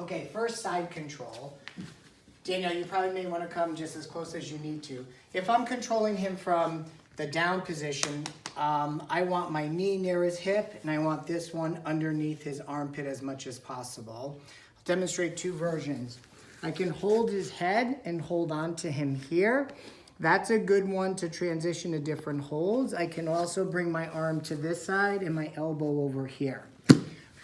Okay, first side control. Danielle, you probably may want to come just as close as you need to. If I'm controlling him from the down position, I want my knee near his hip, and I want this one underneath his armpit as much as possible. I'll demonstrate two versions. I can hold his head and hold on to him here. That's a good one to transition to different holds. I can also bring my arm to this side and my elbow over here.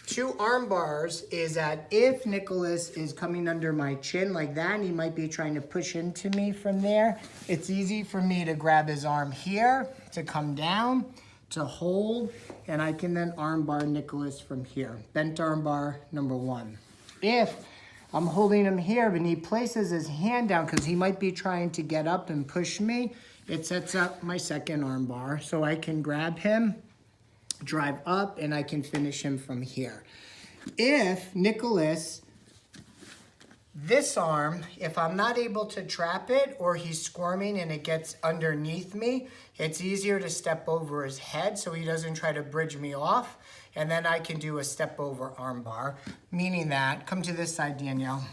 Two arm bars is that if Nicholas is coming under my chin like that, and he might be trying to push into me from there, it's easy for me to grab his arm here, to come down, to hold, and I can then arm bar Nicholas from here. Bent arm bar number one. If I'm holding him here, but he places his hand down because he might be trying to get up and push me, it sets up my second arm bar. So I can grab him, drive up, and I can finish him from here. If Nicholas, this arm, if I'm not able to trap it or he's squirming and it gets underneath me, it's easier to step over his head so he doesn't try to bridge me off. And then I can do a step over arm bar, meaning that, come to this side, Danielle.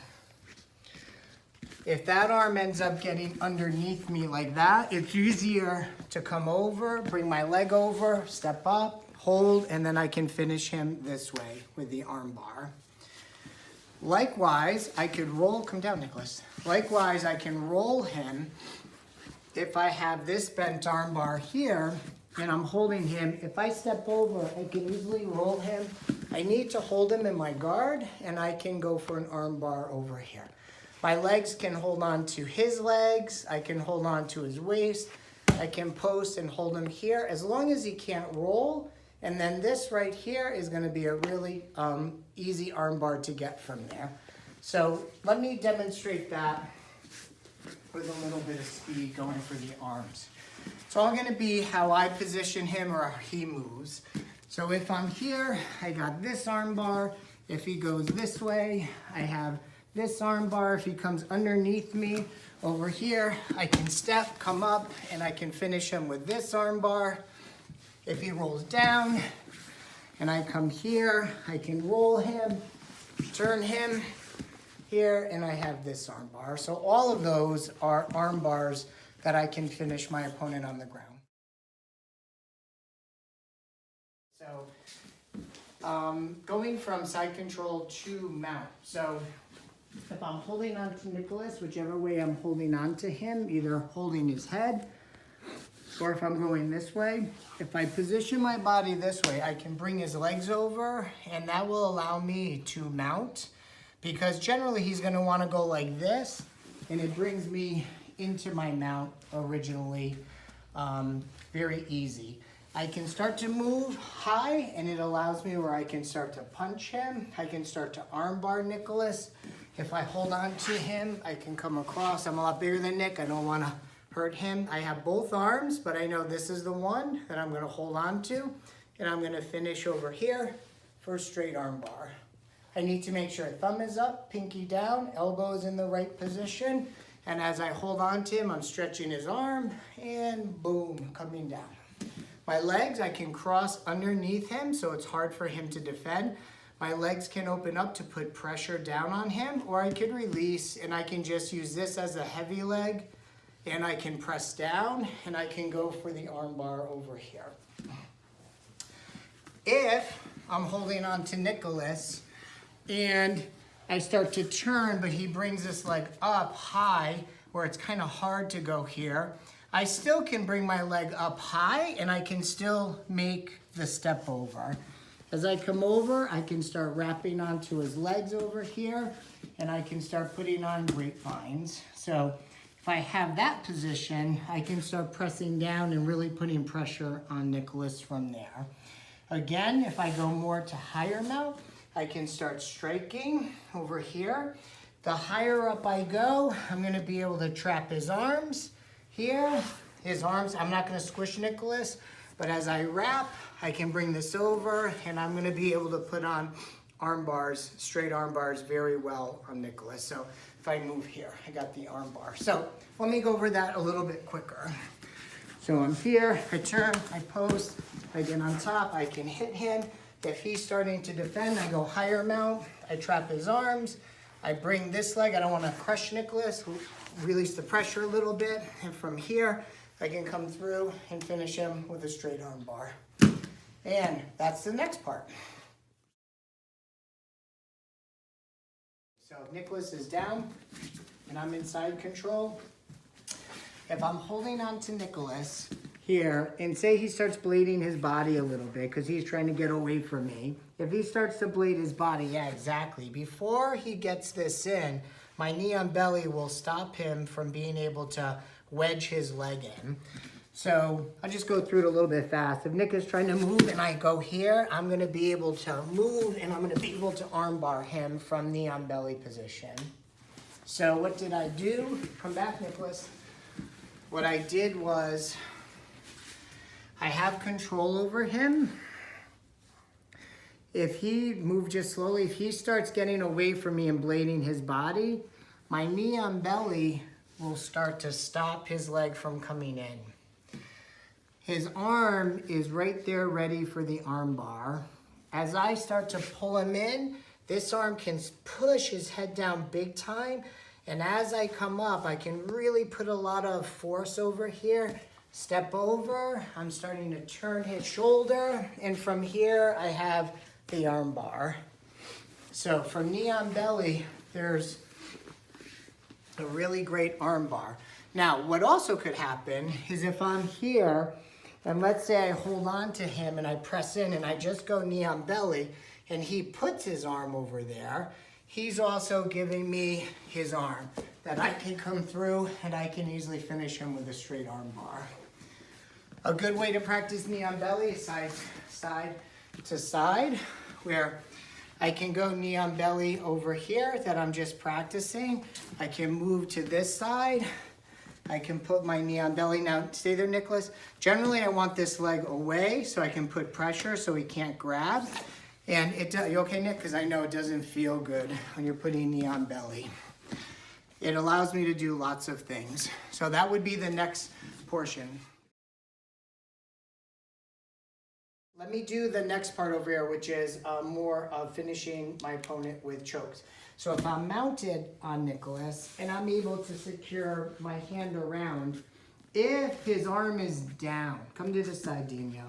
If that arm ends up getting underneath me like that, it's easier to come over, bring my leg over, step up, hold, and then I can finish him this way with the arm bar. Likewise, I could roll, come down, Nicholas. Likewise, I can roll him if I have this bent arm bar here, and I'm holding him. If I step over, I can easily roll him. I need to hold him in my guard, and I can go for an arm bar over here. My legs can hold on to his legs. I can hold on to his waist. I can post and hold him here as long as he can't roll. And then this right here is going to be a really easy arm bar to get from there. So let me demonstrate that with a little bit of speed going for the arms. It's all going to be how I position him or how he moves. So if I'm here, I got this arm bar. If he goes this way, I have this arm bar. If he comes underneath me over here, I can step, come up, and I can finish him with this arm bar. If he rolls down and I come here, I can roll him, turn him here, and I have this arm bar. So all of those are arm bars that I can finish my opponent on the ground. So going from side control to mount. So if I'm holding on to Nicholas, whichever way I'm holding on to him, either holding his head, or if I'm going this way, if I position my body this way, I can bring his legs over, and that will allow me to mount, because generally he's going to want to go like this, and it brings me into my mount originally very easy. I can start to move high, and it allows me where I can start to punch him. I can start to arm bar Nicholas. If I hold on to him, I can come across. I'm a lot bigger than Nick. I don't want to hurt him. I have both arms, but I know this is the one that I'm going to hold on to, and I'm going to finish over here for a straight arm bar. I need to make sure thumb is up, pinky down, elbow is in the right position, and as I hold on to him, I'm stretching his arm, and boom, coming down. My legs, I can cross underneath him, so it's hard for him to defend. My legs can open up to put pressure down on him, or I could release, and I can just use this as a heavy leg, and I can press down, and I can go for the arm bar over here. If I'm holding on to Nicholas, and I start to turn, but he brings this leg up high, where it's kind of hard to go here, I still can bring my leg up high, and I can still make the step over. As I come over, I can start wrapping onto his legs over here, and I can start putting on grapevines. So if I have that position, I can start pressing down and really putting pressure on Nicholas from there. Again, if I go more to higher mount, I can start striking over here. The higher up I go, I'm going to be able to trap his arms here. His arms, I'm not going to squish Nicholas, but as I wrap, I can bring this over, and I'm going to be able to put on arm bars, straight arm bars very well on Nicholas. So if I move here, I got the arm bar. So let me go over that a little bit quicker. So I'm here, I turn, I post, I get on top, I can hit him. If he's starting to defend, I go higher mount, I trap his arms, I bring this leg, I don't want to crush Nicholas, release the pressure a little bit, and from here, I can come through and finish him with a straight arm bar. And that's the next part. So Nicholas is down, and I'm in side control. If I'm holding on to Nicholas here, and say he starts bleeding his body a little bit because he's trying to get away from me. If he starts to bleed his body, yeah, exactly. Before he gets this in, my knee on belly will stop him from being able to wedge his leg in. So I'll just go through it a little bit fast. If Nick is trying to move and I go here, I'm gonna be able to move and I'm gonna be able to arm bar him from knee on belly position. So what did I do? Come back, Nicholas. What I did was, I have control over him. If he moved just slowly, if he starts getting away from me and blading his body, my knee on belly will start to stop his leg from coming in. His arm is right there ready for the arm bar. As I start to pull him in, this arm can push his head down big time. And as I come up, I can really put a lot of force over here. Step over, I'm starting to turn his shoulder, and from here I have the arm bar. So from knee on belly, there's a really great arm bar. Now, what also could happen is if I'm here, and let's say I hold on to him and I press in and I just go knee on belly, and he puts his arm over there, he's also giving me his arm that I can come through and I can easily finish him with a straight arm bar. A good way to practice knee on belly is side to side, where I can go knee on belly over here that I'm just practicing. I can move to this side. I can put my knee on belly. Now, stay there, Nicholas. Generally, I want this leg away so I can put pressure so he can't grab. And you okay, Nick? Because I know it doesn't feel good when you're putting knee on belly. It allows me to do lots of things. So that would be the next portion. Let me do the next part over here, which is more of finishing my opponent with chokes. So if I'm mounted on Nicholas and I'm able to secure my hand around, if his arm is down, come to this side, Dino.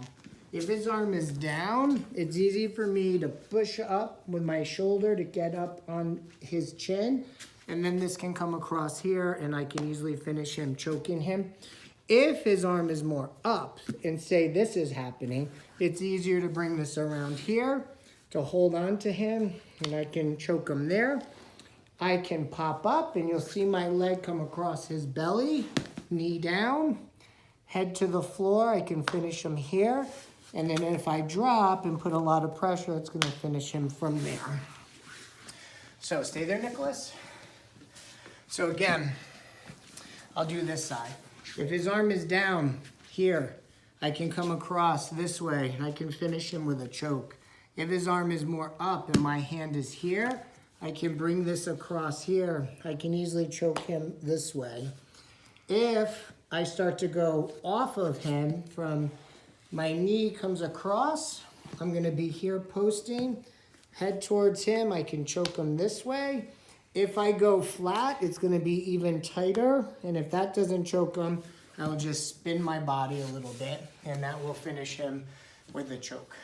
If his arm is down, it's easy for me to push up with my shoulder to get up on his chin, and then this can come across here and I can easily finish him, choking him. If his arm is more up, and say this is happening, it's easier to bring this around here to hold on to him, and I can choke him there. I can pop up, and you'll see my leg come across his belly, knee down, head to the floor. I can finish him here, and then if I drop and put a lot of pressure, it's gonna finish him from there. So stay there, Nicholas. So again, I'll do this side. If his arm is down here, I can come across this way and I can finish him with a choke. If his arm is more up and my hand is here, I can bring this across here. I can easily choke him this way. If I start to go off of him from my knee comes across, I'm gonna be here posting, head towards him, I can choke him this way. If I go flat, it's gonna be even tighter, and if that doesn't choke him, I'll just spin my body a little bit, and that will finish him with the choke.